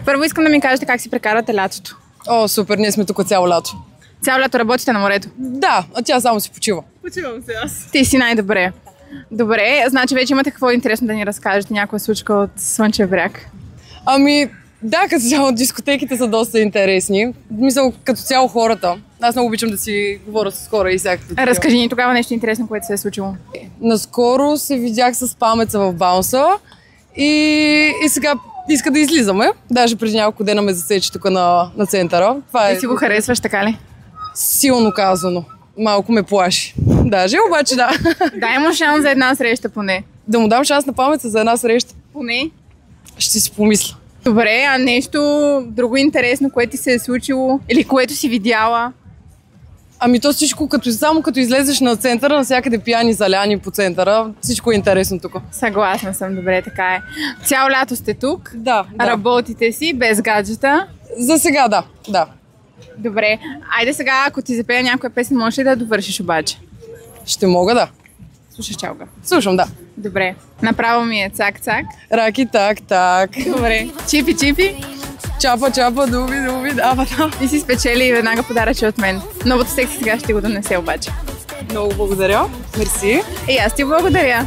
Първо искам да ми кажете как си прекарате лятото. О, супер, ние сме тук цяло лято. Цяло лято работите на морето? Да, а тя само си почива. Почивам се аз. Ти си най-добре. Добре, значи вече имате какво интересно да ни разкажете, някоя случка от Слънчев бряг. Ами, да, като цяло дискотеките са доста интересни. Мисля, като цяло хората. Аз много обичам да си говоря с хора и всякакви. Разкажи ни тогава нещо интересно, което се е случило. Наскоро се видях с Памеца в Баунса и сега иска да излизаме. Даже преди няколко дена ме засече тук на центъра. Това Ти си го харесваш, така ли? Силно казано. Малко ме плаши. Даже, обаче да. Дай му шанс за една среща поне. Да му дам шанс на Памеца за една среща. Поне? Ще си помисля. Добре, а нещо друго интересно, което ти се е случило или което си видяла? Ами то всичко, само като излезеш на центъра, навсякъде пияни, заляни по центъра, всичко е интересно тук. Съгласна съм, добре, така е. Цяло лято сте тук? Да. Работите си без гаджета? За сега да. Добре, айде сега, ако ти запея някоя песен, можеш ли да довършиш обаче? Ще мога, да. Слушаш чалга. Слушам, да. Добре, направо ми е цак-цак. Раки, так. Добре, чипи-чипи. Чапа, дуби, да. Ти си спечели веднага подаръче от мен. Новото секси сега ще го донесе обаче. Много благодаря. Мерси. И аз ти благодаря.